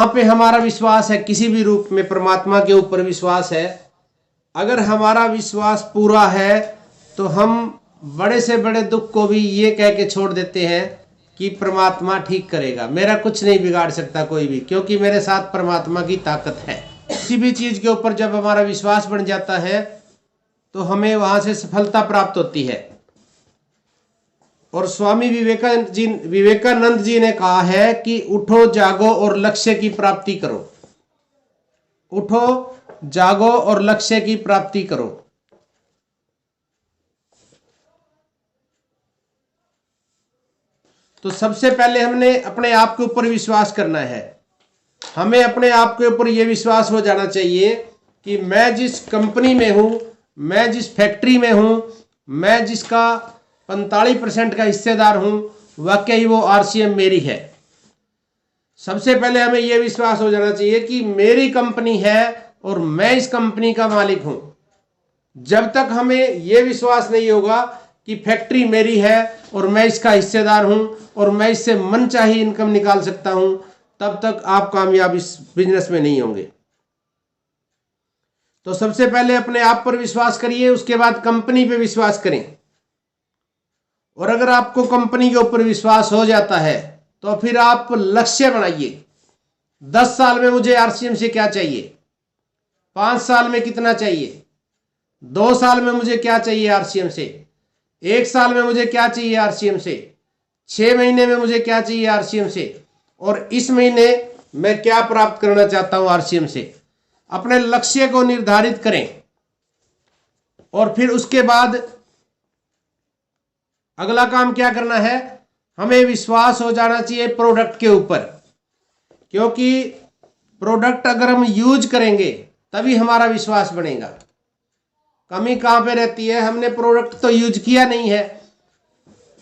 पे हमारा विश्वास है, किसी भी रूप में परमात्मा के ऊपर विश्वास है, अगर हमारा विश्वास पूरा है तो हम बड़े से बड़े दुख को भी ये कह के छोड़ देते हैं कि परमात्मा ठीक करेगा, मेरा कुछ नहीं बिगाड़ सकता कोई भी, क्योंकि मेरे साथ परमात्मा की ताकत है। किसी भी चीज के ऊपर जब हमारा विश्वास बन जाता है तो हमें वहां से सफलता प्राप्त होती है। और स्वामी विवेकानंद जी ने कहा है कि उठो जागो और लक्ष्य की प्राप्ति करो। उठो जागो और लक्ष्य की प्राप्ति करो। तो सबसे पहले हमने अपने आप के ऊपर विश्वास करना है। हमें अपने आप के ऊपर यह विश्वास हो जाना चाहिए कि मैं जिस कंपनी में हूं, मैं जिस फैक्ट्री में हूं, मैं जिसका 45% का हिस्सेदार हूं, वाकई वो आरसीएम मेरी है। सबसे पहले हमें यह विश्वास हो जाना चाहिए कि मेरी कंपनी है और मैं इस कंपनी का मालिक हूं। जब तक हमें यह विश्वास नहीं होगा कि फैक्ट्री मेरी है और मैं इसका हिस्सेदार हूं और मैं इससे मनचाही इनकम निकाल सकता हूं, तब तक आप कामयाब इस बिजनेस में नहीं होंगे। तो सबसे पहले अपने आप पर विश्वास करिए, उसके बाद कंपनी पे विश्वास करें। और अगर आपको कंपनी के ऊपर विश्वास हो जाता है तो फिर आप लक्ष्य बनाइए। 10 साल में मुझे आरसीएम से क्या चाहिए, 5 साल में कितना चाहिए, 2 साल में मुझे क्या चाहिए आरसीएम से, 1 साल में मुझे क्या चाहिए आरसीएम से, 6 महीने में मुझे क्या चाहिए आरसीएम से, और इस महीने मैं क्या प्राप्त करना चाहता हूं आरसीएम से। अपने लक्ष्य को निर्धारित करें और फिर उसके बाद अगला काम क्या करना है, हमें विश्वास हो जाना चाहिए प्रोडक्ट के ऊपर, क्योंकि प्रोडक्ट अगर हम यूज करेंगे तभी हमारा विश्वास बनेगा। कमी कहां पे रहती है, हमने प्रोडक्ट तो यूज किया नहीं है,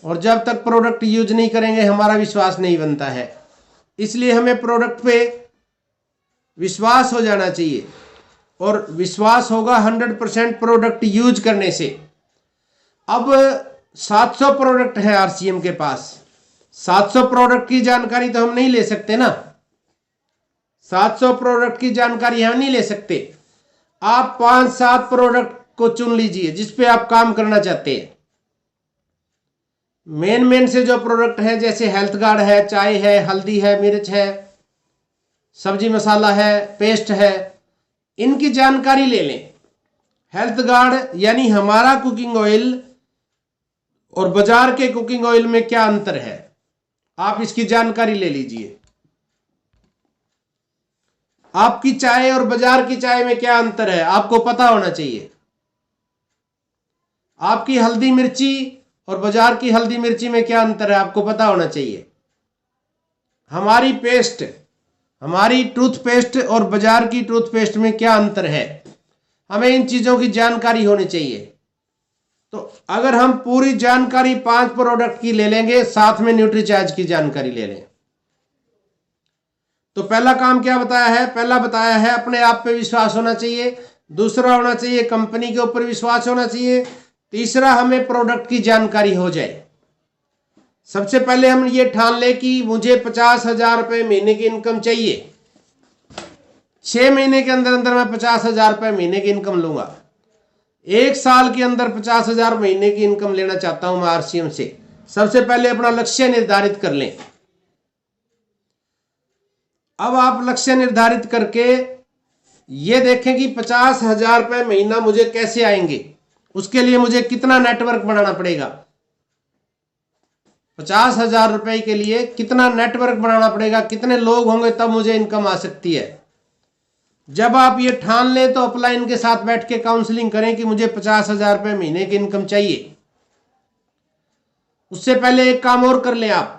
और जब तक प्रोडक्ट यूज नहीं करेंगे हमारा विश्वास नहीं बनता है। इसलिए हमें प्रोडक्ट पे विश्वास हो जाना चाहिए, और विश्वास होगा 100% प्रोडक्ट यूज करने से। अब 700 प्रोडक्ट है आरसीएम के पास, 700 प्रोडक्ट की जानकारी तो हम नहीं ले सकते ना, 700 प्रोडक्ट की जानकारी हम नहीं ले सकते। आप 5-7 प्रोडक्ट को चुन लीजिए जिस पे आप काम करना चाहते हैं। मेन से जो प्रोडक्ट है, जैसे हेल्थ गार्ड है, चाय है, हल्दी है, मिर्च है, सब्जी मसाला है, पेस्ट है, इनकी जानकारी ले लें। हेल्थ गार्ड यानी हमारा कुकिंग ऑयल और बाजार के कुकिंग ऑयल में क्या अंतर है, आप इसकी जानकारी ले लीजिए। आपकी चाय और बाजार की चाय में क्या अंतर है, आपको पता होना चाहिए। आपकी हल्दी मिर्ची और बाजार की हल्दी मिर्ची में क्या अंतर है, आपको पता होना चाहिए। हमारी पेस्ट, हमारी टूथपेस्ट और बाजार की टूथपेस्ट में क्या अंतर है, हमें इन चीजों की जानकारी होनी चाहिए। तो अगर हम पूरी जानकारी 5 प्रोडक्ट की ले लेंगे, साथ में न्यूट्रीचार्ज की जानकारी ले लें, तो पहला काम क्या बताया है, पहला बताया है अपने आप पे विश्वास होना चाहिए, दूसरा होना चाहिए कंपनी के ऊपर विश्वास होना चाहिए, तीसरा हमें प्रोडक्ट की जानकारी हो जाए। सबसे पहले हम ये ठान ले कि मुझे 50,000 रुपये महीने की इनकम चाहिए, 6 महीने के अंदर अंदर मैं 50,000 रुपये महीने की इनकम लूंगा, 1 साल के अंदर 50,000 महीने की इनकम लेना चाहता हूं मैं आरसीएम से। सबसे पहले अपना लक्ष्य निर्धारित कर लें। अब आप लक्ष्य निर्धारित करके ये देखें कि 50,000 रुपये महीना मुझे कैसे आएंगे, उसके लिए मुझे कितना नेटवर्क बनाना पड़ेगा। 50,000 रुपए के लिए कितना नेटवर्क बनाना पड़ेगा, कितने लोग होंगे तब मुझे इनकम आ सकती है। जब आप ये ठान लें तो अपलाइन के साथ बैठ के काउंसलिंग करें कि मुझे 50,000 रुपये महीने की इनकम चाहिए। उससे पहले एक काम और कर लें, आप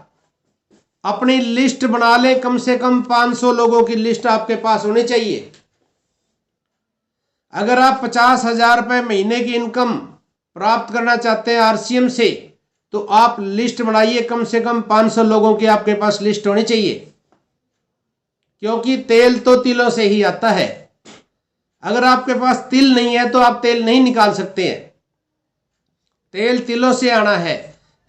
अपनी लिस्ट बना लें, कम से कम 500 लोगों की लिस्ट आपके पास होनी चाहिए। अगर आप 50,000 रुपये महीने की इनकम प्राप्त करना चाहते हैं आरसीएम से, तो आप लिस्ट बनाइए, कम से कम 500 लोगों की आपके पास लिस्ट होनी चाहिए, क्योंकि तेल तो तिलों से ही आता है। अगर आपके पास तिल नहीं है तो आप तेल नहीं निकाल सकते हैं, तेल तिलों से आना है।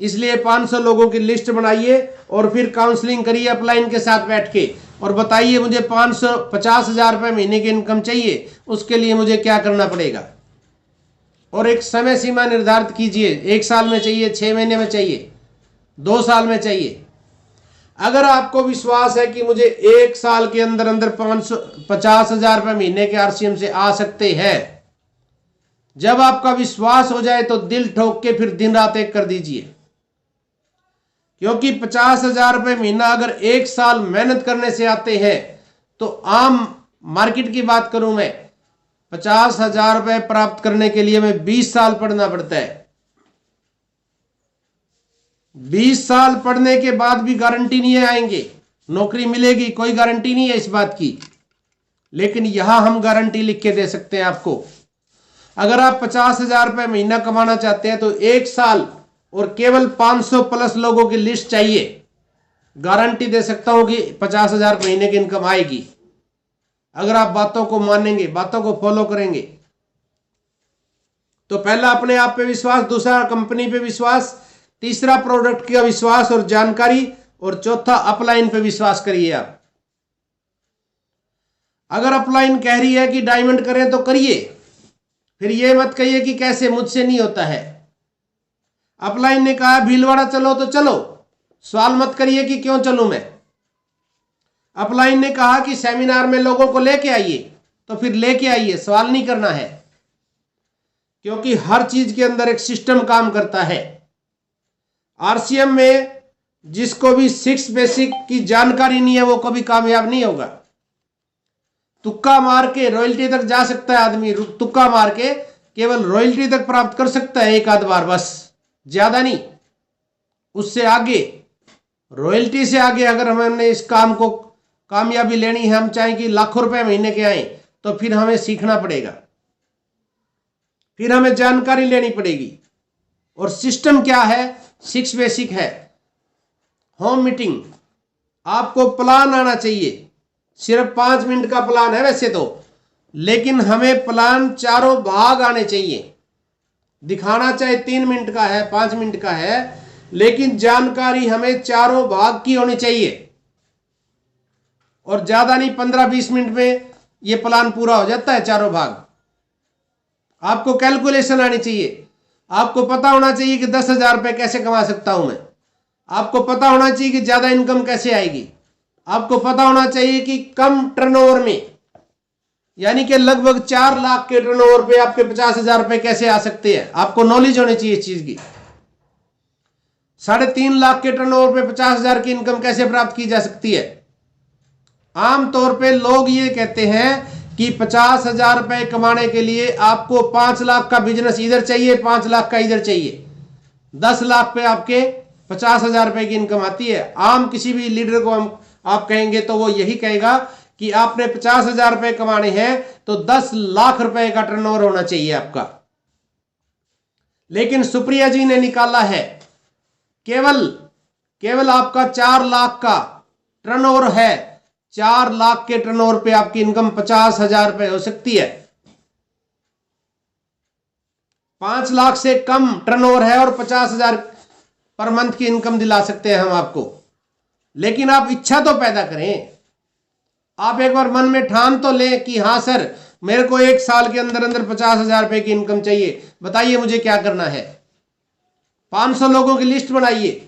इसलिए 500 लोगों की लिस्ट बनाइए और फिर काउंसलिंग करिए अपलाइन के साथ बैठ के और बताइए मुझे 550,000 रुपये महीने की इनकम चाहिए, उसके लिए मुझे क्या करना पड़ेगा। और एक समय सीमा निर्धारित कीजिए, 1 साल में चाहिए, 6 महीने में चाहिए, 2 साल में चाहिए। अगर आपको विश्वास है कि मुझे 1 साल के अंदर अंदर 550,000 रुपये महीने के आरसीएम से आ सकते हैं, जब आपका विश्वास हो जाए तो दिल ठोक के फिर दिन रात एक कर दीजिए। क्योंकि 50,000 रुपये महीना अगर 1 साल मेहनत करने से आते हैं तो आम मार्केट की बात करूं मैं, 50,000 रुपये प्राप्त करने के लिए हमें 20 साल पढ़ना पड़ता है। 20 साल पढ़ने के बाद भी गारंटी नहीं है आएंगे, नौकरी मिलेगी, कोई गारंटी नहीं है इस बात की। लेकिन यहां हम गारंटी लिख के दे सकते हैं आपको। अगर आप 50,000 रुपये महीना कमाना चाहते हैं तो 1 साल और केवल 500 प्लस लोगों की लिस्ट चाहिए, गारंटी दे सकता हूं कि 50,000 महीने की इनकम आएगी। अगर आप बातों को मानेंगे, बातों को फॉलो करेंगे। तो पहला अपने आप पे विश्वास, दूसरा कंपनी पे विश्वास, तीसरा प्रोडक्ट का विश्वास और जानकारी, और चौथा अपलाइन पे विश्वास करिए आप। अगर अपलाइन कह रही है कि डायमंड करें तो करिए, फिर ये मत कहिए कि कैसे, मुझसे नहीं होता है। अपलाइन ने कहा भीलवाड़ा चलो तो चलो, सवाल मत करिए कि क्यों चलूं मैं। अपलाइन ने कहा कि सेमिनार में लोगों को लेके आइए, तो फिर लेके आइए, सवाल नहीं करना है। क्योंकि हर चीज के अंदर एक सिस्टम काम करता है। आरसीएम में जिसको भी 6 बेसिक की जानकारी नहीं है वो कभी कामयाब नहीं होगा। तुक्का मार के रॉयल्टी तक जा सकता है आदमी, तुक्का मार के केवल रॉयल्टी तक प्राप्त कर सकता है 1 आध बार, बस, ज्यादा नहीं। उससे आगे, रॉयल्टी से आगे अगर हमने इस काम को कामयाबी लेनी है, हम चाहें कि लाखों रुपए महीने के आए, तो फिर हमें सीखना पड़ेगा, फिर हमें जानकारी लेनी पड़ेगी। और सिस्टम क्या है? 6 बेसिक है। होम मीटिंग, आपको प्लान आना चाहिए। सिर्फ 5 मिनट का प्लान है वैसे तो, लेकिन हमें प्लान चारों भाग आने चाहिए। दिखाना चाहे 3 मिनट का है, 5 मिनट का है, लेकिन जानकारी हमें चारों भाग की होनी चाहिए। और ज्यादा नहीं, 15-20 मिनट में ये प्लान पूरा हो जाता है, चारों भाग। आपको कैलकुलेशन आनी चाहिए। आपको पता होना चाहिए कि 10,000 रुपये कैसे कमा सकता हूं मैं। आपको पता होना चाहिए कि ज्यादा इनकम कैसे आएगी। आपको पता होना चाहिए कि कम टर्नओवर में, यानी कि लगभग 4 लाख के टर्नओवर पे आपके 50,000 रुपये कैसे आ सकते हैं। आपको नॉलेज होनी चाहिए इस चीज की। 3.5 लाख के टर्नओवर पे 50,000 की इनकम कैसे प्राप्त की जा सकती है। आमतौर पे लोग ये कहते हैं कि 50,000 रुपये कमाने के लिए आपको 5 लाख का बिजनेस इधर चाहिए, 5 लाख का इधर चाहिए। 10 लाख पे आपके 50,000 रुपये की इनकम आती है। आम किसी भी लीडर को हम आप कहेंगे तो वो यही कहेगा कि आपने 50,000 रुपये कमाने हैं तो 10 लाख रुपए का टर्नओवर होना चाहिए आपका। लेकिन सुप्रिया जी ने निकाला है केवल आपका 4 लाख का टर्नओवर है। 4 लाख के टर्नओवर पे आपकी इनकम 50,000 रुपये हो सकती है। 5 लाख से कम टर्नओवर है और 50,000 पर मंथ की इनकम दिला सकते हैं हम आपको। लेकिन आप इच्छा तो पैदा करें। आप एक बार मन में ठान तो लें कि हाँ सर, मेरे को 1 साल के अंदर अंदर 50,000 रुपये की इनकम चाहिए, बताइए मुझे क्या करना है। 500 लोगों की लिस्ट बनाइए,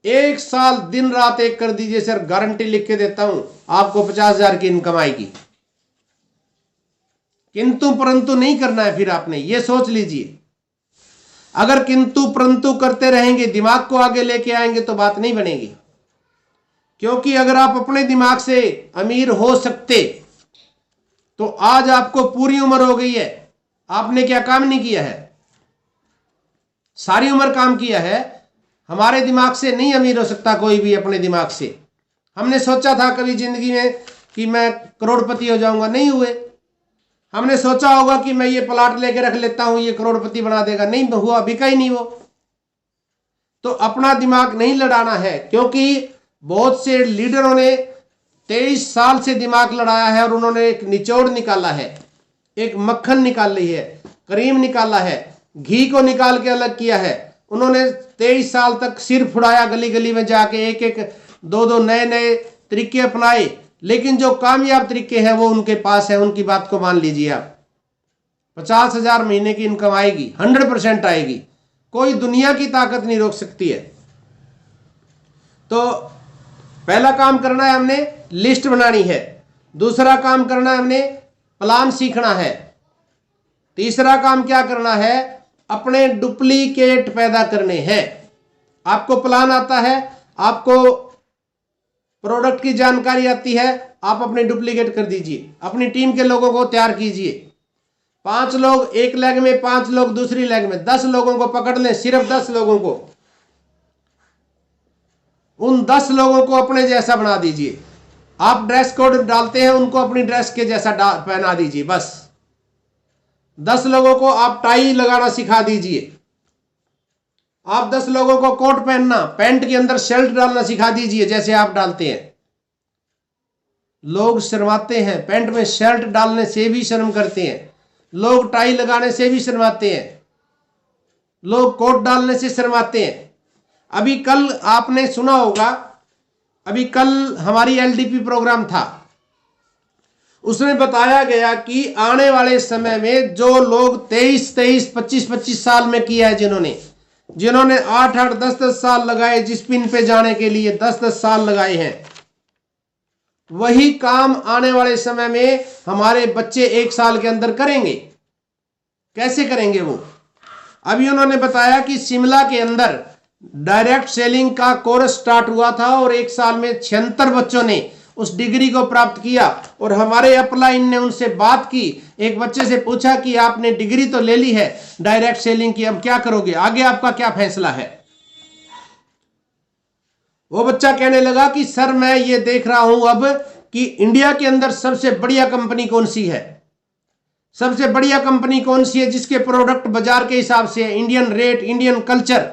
1 साल दिन रात एक कर दीजिए सर, गारंटी लिख के देता हूं आपको 50,000 की इनकम आएगी। किंतु परंतु नहीं करना है। फिर आपने ये सोच लीजिए, अगर किंतु परंतु करते रहेंगे, दिमाग को आगे लेके आएंगे तो बात नहीं बनेगी। क्योंकि अगर आप अपने दिमाग से अमीर हो सकते तो आज आपको पूरी उम्र हो गई है, आपने क्या काम नहीं किया है? सारी उम्र काम किया है। हमारे दिमाग से नहीं अमीर हो सकता कोई भी अपने दिमाग से। हमने सोचा था कभी जिंदगी में कि मैं करोड़पति हो जाऊंगा, नहीं हुए। हमने सोचा होगा कि मैं ये प्लाट लेके रख लेता हूं, ये करोड़पति बना देगा, नहीं हुआ, बिका ही नहीं वो। तो अपना दिमाग नहीं लड़ाना है। क्योंकि बहुत से लीडरों ने 23 साल से दिमाग लड़ाया है और उन्होंने एक निचोड़ निकाला है, एक मक्खन निकाली है, क्रीम निकाला है, घी को निकाल के अलग किया है। उन्होंने 23 साल तक सिर फुड़ाया, गली गली में जाके एक एक 2-2 नए नए तरीके अपनाए, लेकिन जो कामयाब तरीके हैं वो उनके पास है, उनकी बात को मान लीजिए आप। 50,000 महीने की इनकम आएगी, 100% आएगी, कोई दुनिया की ताकत नहीं रोक सकती है। तो पहला काम करना है हमने, लिस्ट बनानी है। दूसरा काम करना है हमने, प्लान सीखना है। तीसरा काम क्या करना है, अपने डुप्लीकेट पैदा करने हैं। आपको प्लान आता है, आपको प्रोडक्ट की जानकारी आती है, आप अपने डुप्लीकेट कर दीजिए। अपनी टीम के लोगों को तैयार कीजिए। 5 लोग एक लेग में, 5 लोग दूसरी लेग में, 10 लोगों को पकड़ लें, सिर्फ 10 लोगों को। उन 10 लोगों को अपने जैसा बना दीजिए। आप ड्रेस कोड डालते हैं, उनको अपनी ड्रेस के जैसा पहना दीजिए। बस 10 लोगों को आप टाई लगाना सिखा दीजिए। आप 10 लोगों को कोट पहनना, पैंट के अंदर शर्ट डालना सिखा दीजिए जैसे आप डालते हैं। लोग शर्माते हैं, पैंट में शर्ट डालने से भी शर्म करते हैं, लोग टाई लगाने से भी शर्माते हैं, लोग कोट डालने से शर्माते हैं। अभी कल आपने सुना होगा, अभी कल हमारी एलडीपी प्रोग्राम था, उसमें बताया गया कि आने वाले समय में जो लोग 23, 25 साल में किया है, जिन्होंने 8, 10 साल लगाए जिस पिन पे जाने के लिए 10 साल लगाए हैं, वही काम आने वाले समय में हमारे बच्चे 1 साल के अंदर करेंगे। कैसे करेंगे वो? अभी उन्होंने बताया कि शिमला के अंदर डायरेक्ट सेलिंग का कोर्स स्टार्ट हुआ था और 1 साल में 76 बच्चों ने उस डिग्री को प्राप्त किया। और हमारे अपलाइन ने उनसे बात की, एक बच्चे से पूछा कि आपने डिग्री तो ले ली है डायरेक्ट सेलिंग की, अब क्या करोगे, आगे आपका क्या फैसला है? वो बच्चा कहने लगा कि सर मैं ये देख रहा हूं अब कि इंडिया के अंदर सबसे बढ़िया कंपनी कौन सी है, सबसे बढ़िया कंपनी कौन सी है जिसके प्रोडक्ट बाजार के हिसाब से है, इंडियन रेट, इंडियन कल्चर।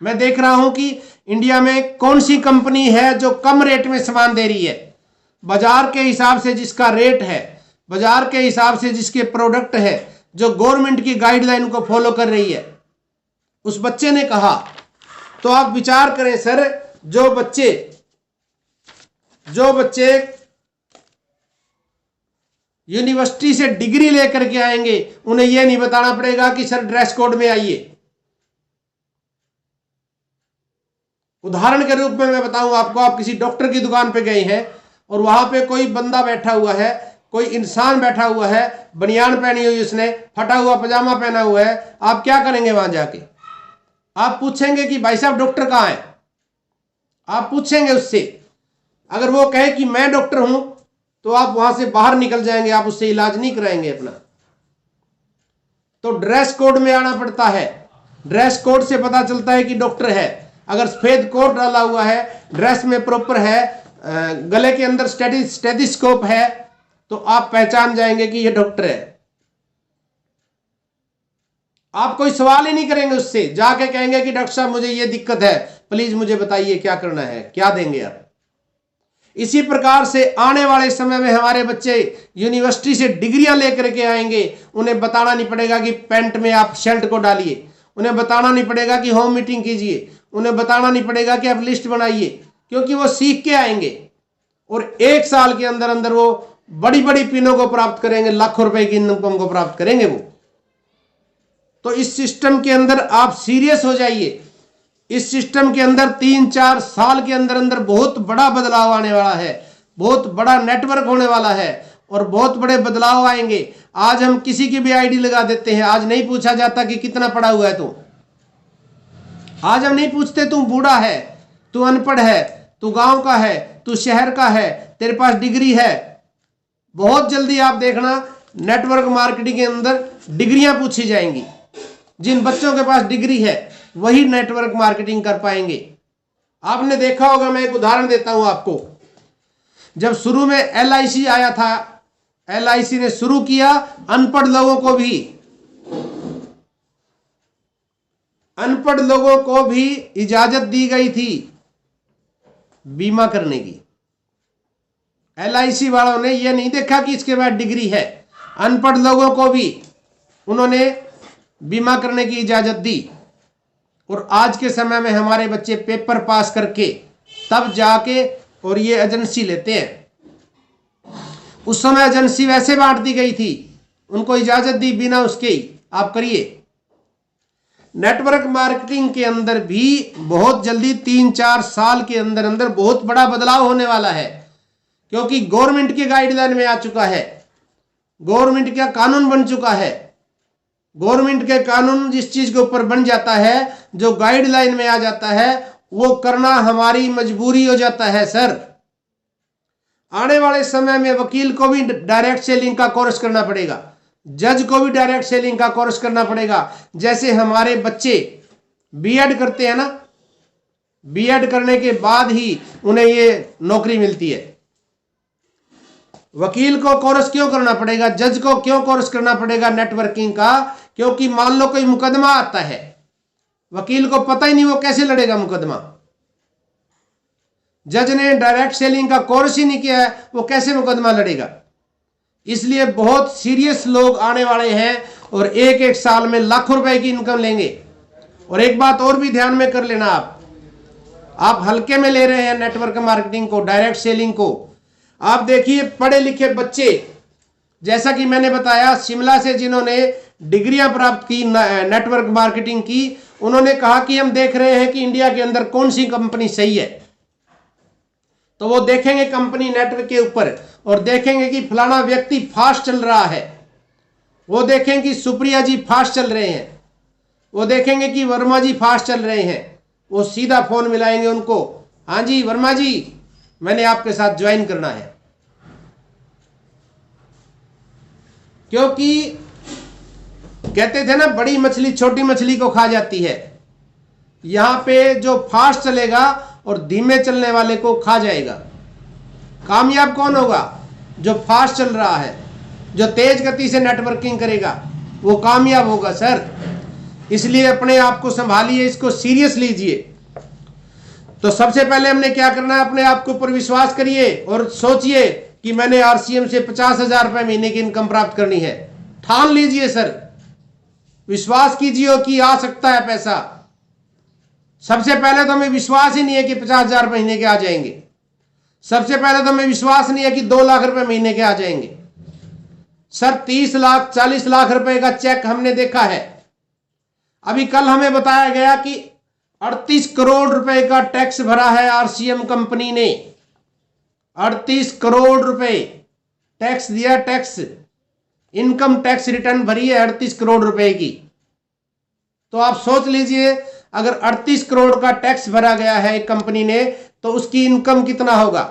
मैं देख रहा हूं कि इंडिया में कौन सी कंपनी है जो कम रेट में सामान दे रही है, बाजार के हिसाब से जिसका रेट है, बाजार के हिसाब से जिसके प्रोडक्ट है, जो गवर्नमेंट की गाइडलाइन को फॉलो कर रही है। उस बच्चे ने कहा, तो आप विचार करें सर, जो बच्चे यूनिवर्सिटी से डिग्री लेकर के आएंगे, उन्हें यह नहीं बताना पड़ेगा कि सर ड्रेस कोड में आइए। उदाहरण के रूप में मैं बताऊं आपको, आप किसी डॉक्टर की दुकान पे गए हैं और वहां पे कोई बंदा बैठा हुआ है, कोई इंसान बैठा हुआ है, बनियान पहनी हुई, उसने फटा हुआ पजामा पहना हुआ है, आप क्या करेंगे वहां जाके? आप पूछेंगे कि भाई साहब डॉक्टर कहां है? आप पूछेंगे उससे। अगर वो कहे कि मैं डॉक्टर हूं तो आप वहां से बाहर निकल जाएंगे, आप उससे इलाज नहीं कराएंगे अपना। तो ड्रेस कोड में आना पड़ता है। ड्रेस कोड से पता चलता है कि डॉक्टर है। अगर सफेद कोट डाला हुआ है, ड्रेस में प्रॉपर है, गले के अंदर स्टेथोस्कोप है, तो आप पहचान जाएंगे कि ये डॉक्टर है। आप कोई सवाल ही नहीं करेंगे उससे, जाके कहेंगे कि डॉक्टर साहब मुझे ये दिक्कत है, प्लीज मुझे बताइए क्या करना है, क्या देंगे आप? इसी प्रकार से आने वाले समय में हमारे बच्चे यूनिवर्सिटी से डिग्रियां लेकर के आएंगे। उन्हें बताना नहीं पड़ेगा कि पैंट में आप शर्ट को डालिए, उन्हें बताना नहीं पड़ेगा कि होम मीटिंग कीजिए, उन्हें बताना नहीं पड़ेगा कि आप लिस्ट बनाइए, क्योंकि वो सीख के आएंगे और 1 साल के अंदर अंदर वो बड़ी बड़ी पिनों को प्राप्त करेंगे, लाखों रुपए की इनकम को प्राप्त करेंगे वो। तो इस सिस्टम के अंदर आप सीरियस हो जाइए। इस सिस्टम के अंदर 3-4 साल के अंदर अंदर बहुत बड़ा बदलाव आने वाला है, बहुत बड़ा नेटवर्क होने वाला है और बहुत बड़े बदलाव आएंगे। आज हम किसी की भी आईडी लगा देते हैं, आज नहीं पूछा जाता कि कितना पढ़ा हुआ है तू। आज हम नहीं पूछते तू बूढ़ा है, तू अनपढ़ है, तू गांव का है, तू शहर का है, तेरे पास डिग्री है। बहुत जल्दी आप देखना नेटवर्क मार्केटिंग के अंदर डिग्रियां पूछी जाएंगी। जिन बच्चों के पास डिग्री है वही नेटवर्क मार्केटिंग कर पाएंगे। आपने देखा होगा, मैं एक उदाहरण देता हूं आपको। जब शुरू में LIC आया था, LIC ने शुरू किया, अनपढ़ लोगों को भी इजाजत दी गई थी बीमा करने की। LIC वालों ने यह नहीं देखा कि इसके बाद डिग्री है, अनपढ़ लोगों को भी उन्होंने बीमा करने की इजाजत दी। और आज के समय में हमारे बच्चे पेपर पास करके तब जाके और ये एजेंसी लेते हैं। उस समय एजेंसी वैसे बांट दी गई थी, उनको इजाजत दी बिना उसके ही आप करिए। नेटवर्क मार्केटिंग के अंदर भी बहुत जल्दी 3-4 साल के अंदर अंदर बहुत बड़ा बदलाव होने वाला है, क्योंकि गवर्नमेंट के गाइडलाइन में आ चुका है, गवर्नमेंट का कानून बन चुका है। गवर्नमेंट के कानून जिस चीज के ऊपर बन जाता है, जो गाइडलाइन में आ जाता है, वो करना हमारी मजबूरी हो जाता है सर। आने वाले समय में वकील को भी डायरेक्ट सेलिंग का कोर्स करना पड़ेगा, जज को भी डायरेक्ट सेलिंग का कोर्स करना पड़ेगा। जैसे हमारे बच्चे बीएड करते हैं ना, बीएड करने के बाद ही उन्हें ये नौकरी मिलती है। वकील को कोर्स क्यों करना पड़ेगा, जज को क्यों कोर्स करना पड़ेगा नेटवर्किंग का? क्योंकि मान लो कोई मुकदमा आता है, वकील को पता ही नहीं वो कैसे लड़ेगा मुकदमा। जज ने डायरेक्ट सेलिंग का कोर्स ही नहीं किया है, वो कैसे मुकदमा लड़ेगा? इसलिए बहुत सीरियस लोग आने वाले हैं और एक एक साल में लाखों रुपए की इनकम लेंगे। और एक बात और भी ध्यान में कर लेना, आप हल्के में ले रहे हैं नेटवर्क मार्केटिंग को, डायरेक्ट सेलिंग को। आप देखिए पढ़े लिखे बच्चे, जैसा कि मैंने बताया, शिमला से जिन्होंने डिग्रियां प्राप्त की नेटवर्क मार्केटिंग की, उन्होंने कहा कि हम देख रहे हैं कि इंडिया के अंदर कौन सी कंपनी सही है। तो वो देखेंगे कंपनी नेटवर्क के ऊपर और देखेंगे कि फलाना व्यक्ति फास्ट चल रहा है, वो देखेंगे कि सुप्रिया जी फास्ट चल रहे हैं, वो देखेंगे कि वर्मा जी फास्ट चल रहे हैं, वो सीधा फोन मिलाएंगे उनको, हाँ जी वर्मा जी मैंने आपके साथ ज्वाइन करना है। क्योंकि कहते थे ना, बड़ी मछली छोटी मछली को खा जाती है। यहां पे जो फास्ट चलेगा और धीमे चलने वाले को खा जाएगा। कामयाब कौन होगा? जो फास्ट चल रहा है, जो तेज गति से नेटवर्किंग करेगा, वो कामयाब होगा सर। इसलिए अपने आप को संभालिए, इसको सीरियस लीजिए। तो सबसे पहले हमने क्या करना है, अपने आप के ऊपर विश्वास करिए और सोचिए कि मैंने आरसीएम से 50,000 रुपए महीने की इनकम प्राप्त करनी है। ठान लीजिए सर, विश्वास कीजिए कि आ सकता है पैसा। सबसे पहले तो हमें विश्वास ही नहीं है कि 50,000 महीने के आ जाएंगे। सबसे पहले तो हमें विश्वास नहीं है कि 2 लाख रुपए महीने के आ जाएंगे। सर 30 लाख 40 लाख रुपए का चेक हमने देखा है। अभी कल हमें बताया गया कि 38 करोड़ रुपए का टैक्स भरा है आरसीएम कंपनी ने। 38 करोड़ रुपए टैक्स दिया, टैक्स इनकम टैक्स रिटर्न भरी है 38 करोड़ रुपए की। तो आप सोच लीजिए, अगर 38 करोड़ का टैक्स भरा गया है एक कंपनी ने, तो उसकी इनकम कितना होगा,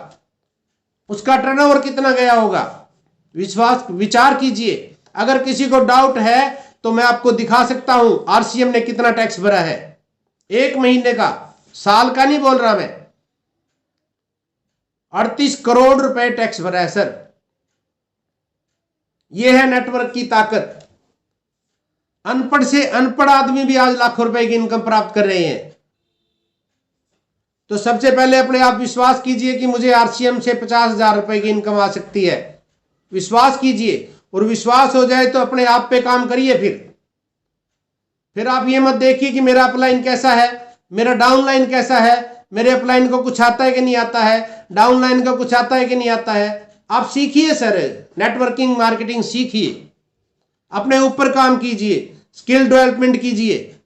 उसका टर्नओवर कितना गया होगा? विचार कीजिए। अगर किसी को डाउट है तो मैं आपको दिखा सकता हूं आरसीएम ने कितना टैक्स भरा है, एक महीने का, साल का नहीं बोल रहा मैं। 38 करोड़ रुपए टैक्स भरा है सर। यह है नेटवर्क की ताकत। अनपढ़ से अनपढ़ आदमी भी आज लाखों रुपए की इनकम प्राप्त कर रहे हैं। तो सबसे पहले अपने आप विश्वास कीजिए कि मुझे आरसीएम से 50,000 रुपए की इनकम आ सकती है। विश्वास कीजिए, और विश्वास हो जाए तो अपने आप पे काम करिए। फिर आप ये मत देखिए कि मेरा अपलाइन कैसा है, मेरा डाउनलाइन कैसा है, मेरे अपलाइन को कुछ आता है कि नहीं आता है, डाउनलाइन का कुछ आता है कि नहीं आता है। आप सीखिए सर, नेटवर्किंग मार्केटिंग सीखिए, अपने ऊपर काम कीजिए, स्किल डेवलपमेंट कीजिए,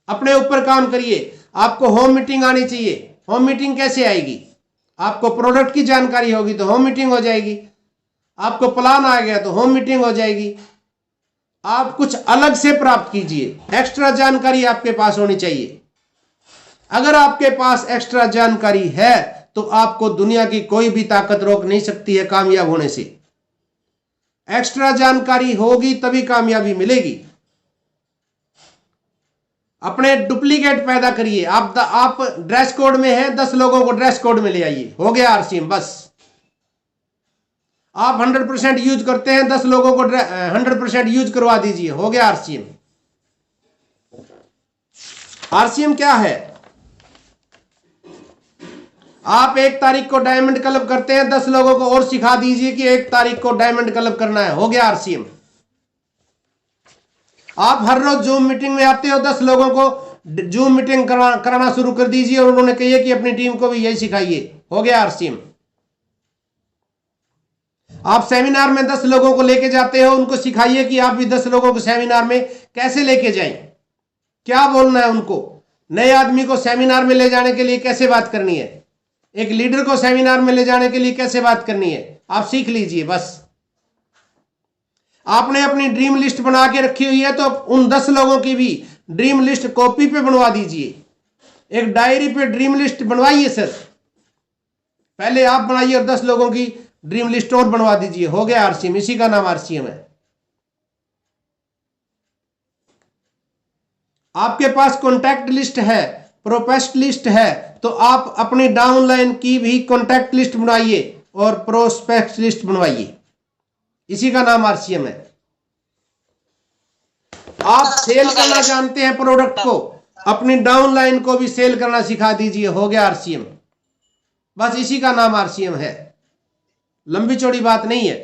अपने ऊपर काम करिए। आपको होम मीटिंग आनी चाहिए। होम मीटिंग कैसे आएगी? आपको प्रोडक्ट की जानकारी होगी तो होम मीटिंग हो जाएगी। आपको प्लान आ गया तो होम मीटिंग हो जाएगी। आप कुछ अलग से प्राप्त कीजिए, एक्स्ट्रा जानकारी आपके पास होनी चाहिए। अगर आपके पास एक्स्ट्रा जानकारी है तो आपको दुनिया की कोई भी ताकत रोक नहीं सकती है कामयाब होने से। एक्स्ट्रा जानकारी होगी तभी कामयाबी मिलेगी। अपने डुप्लीकेट पैदा करिए। आप ड्रेस कोड में हैं, 10 लोगों को ड्रेस कोड में ले आइए, हो गया आरसीएम। बस आप 100% यूज करते हैं, 10 लोगों को 100% यूज करवा दीजिए, हो गया आरसीएम। आरसीएम क्या है? आप 1 तारीख को डायमंड क्लब करते हैं, 10 लोगों को और सिखा दीजिए कि 1 तारीख को डायमंड क्लब करना है, हो गया आरसीएम। आप हर रोज जूम मीटिंग में आते हो, 10 लोगों को जूम मीटिंग कराना शुरू कर दीजिए और उन्होंने कहिए कि अपनी टीम को भी यही सिखाइए, हो गया आरसीएम। आप सेमिनार में 10 लोगों को लेके जाते हो, उनको सिखाइए कि आप भी 10 लोगों को सेमिनार में कैसे लेके जाएं, क्या बोलना है उनको, नए आदमी को सेमिनार में ले जाने के लिए कैसे बात करनी है, एक लीडर को सेमिनार में ले जाने के लिए कैसे बात करनी है, आप सीख लीजिए। बस आपने अपनी ड्रीम लिस्ट बना के रखी हुई है तो उन 10 लोगों की भी ड्रीम लिस्ट कॉपी पे बनवा दीजिए, एक डायरी पे ड्रीम लिस्ट बनवाइए सर, पहले आप बनाइए और 10 लोगों की ड्रीम लिस्ट और बनवा दीजिए। हो गया आरसीएम, इसी का नाम आरसीएम है। आपके पास कॉन्टैक्ट लिस्ट है, प्रोस्पेक्ट लिस्ट है, तो आप अपनी डाउनलाइन की भी कॉन्टैक्ट लिस्ट बनाइए और प्रोस्पेक्ट लिस्ट बनवाइए, इसी का नाम आरसीएम है। आप सेल करना जानते हैं प्रोडक्ट को, अपनी डाउनलाइन को भी सेल करना सिखा दीजिए। हो गया आरसीएम, बस इसी का नाम आरसीएम है, लंबी चौड़ी बात नहीं है।